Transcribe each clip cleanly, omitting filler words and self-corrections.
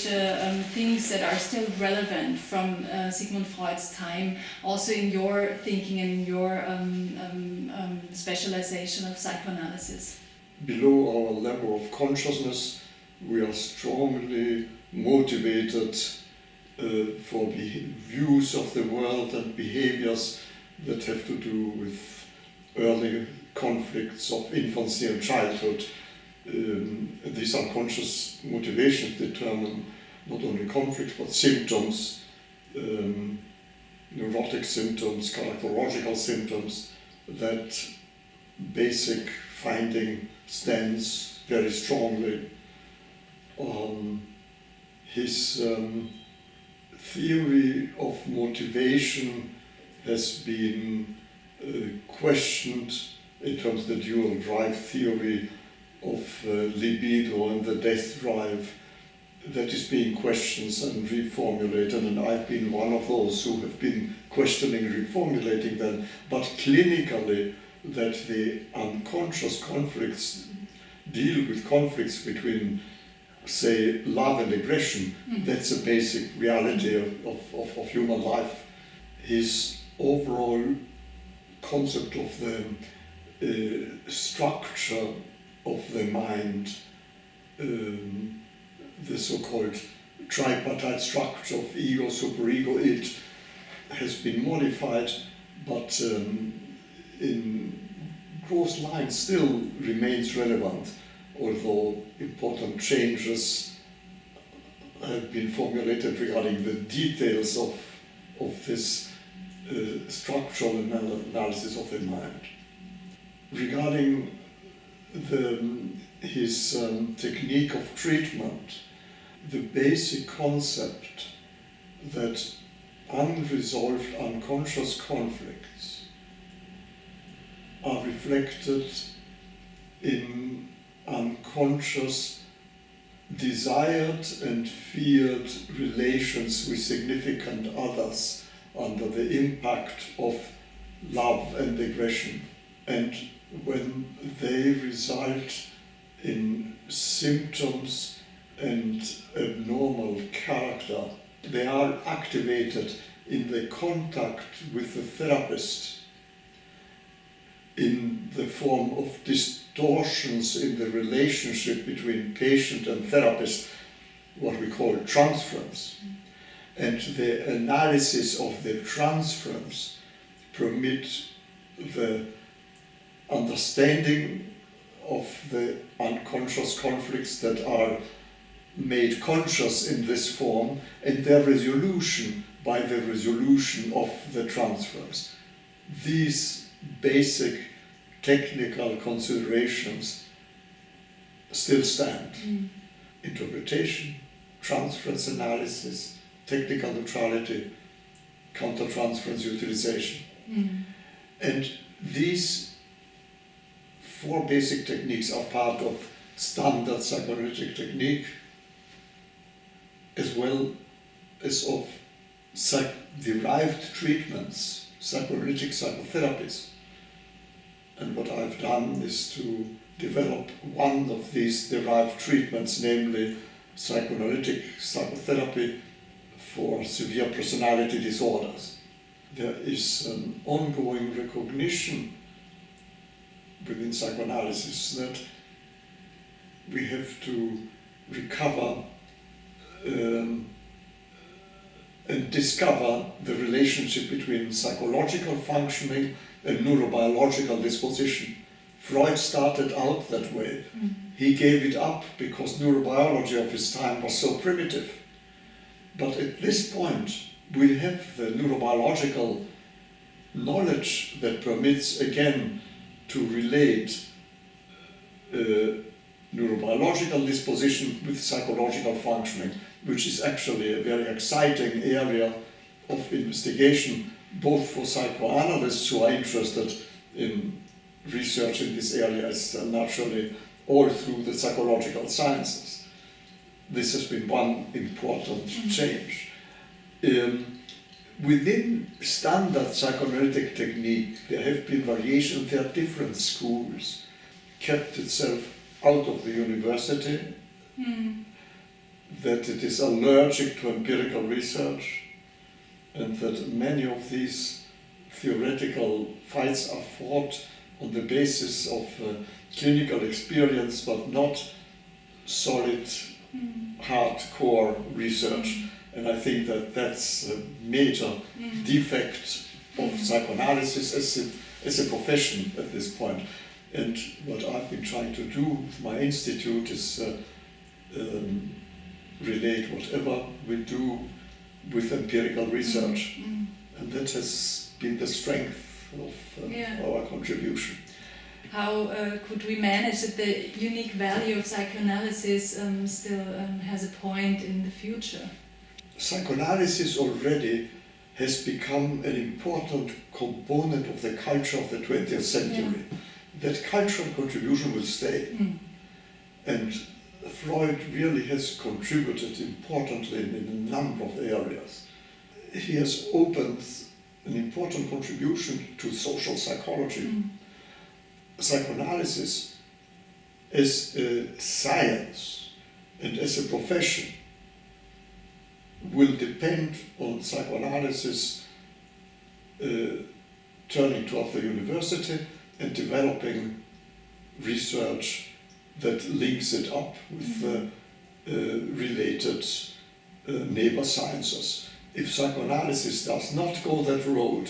things that are still relevant from Sigmund Freud's time, also in your thinking and in your specialization of psychoanalysis? Below our level of consciousness, we are strongly motivated for views of the world and behaviors that have to do with early conflicts of infancy and childhood. These unconscious motivations determine not only conflicts but symptoms, neurotic symptoms, characterological symptoms. That basic finding stands very strongly. His theory of motivation has been questioned in terms of the dual drive theory of libido and the death drive. That is being questioned and reformulated, and I've been one of those who have been questioning and reformulating them. But clinically, that the unconscious conflicts deal with conflicts between, say, love and aggression. That's a basic reality of human life. His overall concept of the structure of the mind, the so-called tripartite structure of ego, superego, id, has been modified, but in gross lines still remains relevant, although important changes have been formulated regarding the details of this structural analysis of the mind. Regarding his technique of treatment, the basic concept that unresolved unconscious conflicts are reflected in unconscious desired and feared relations with significant others under the impact of love and aggression. And when they result in symptoms and abnormal character, they are activated in the contact with the therapist in the form of distortions in the relationship between patient and therapist, what we call transference. And the analysis of the transference permit the understanding of the unconscious conflicts that are made conscious in this form, and their resolution by the resolution of the transfers. These basic technical considerations still stand. Interpretation, transference analysis, technical neutrality, countertransference utilization. And these four basic techniques are part of standard psychoanalytic technique, as well as of derived treatments, psychoanalytic psychotherapies. And what I've done is to develop one of these derived treatments, namely psychoanalytic psychotherapy for severe personality disorders. There is an ongoing recognition within psychoanalysis that we have to recover and discover the relationship between psychological functioning and neurobiological disposition. Freud started out that way. He gave it up because neurobiology of his time was so primitive. But at this point, we have the neurobiological knowledge that permits, again, to relate neurobiological disposition with psychological functioning, which is actually a very exciting area of investigation, both for psychoanalysts who are interested in research in this area, as naturally all through the psychological sciences. This has been one important change. Within standard psychoanalytic technique, there have been variations. There are different schools. Kept itself out of the university, that it is allergic to empirical research, and that many of these theoretical fights are fought on the basis of clinical experience, but not solid, hardcore research. And I think that that's a major defect of psychoanalysis as a profession at this point. And what I've been trying to do with my institute is relate whatever we do with empirical research. And that has been the strength of our contribution. How could we manage that the unique value of psychoanalysis still has a point in the future? Psychoanalysis already has become an important component of the culture of the 20th century. That cultural contribution will stay. And Freud really has contributed importantly in a number of areas. He has opened an important contribution to social psychology. Psychoanalysis as a science and as a profession will depend on psychoanalysis turning toward the university and developing research that links it up with related neighbor sciences. If psychoanalysis does not go that road,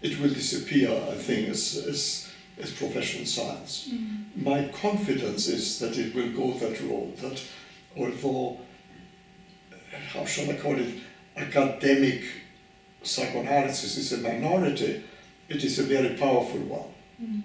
it will disappear, I think, as professional science. My confidence is that it will go that road, that although, how shall I call it, academic psychoanalysis is a minority, it is a very powerful one.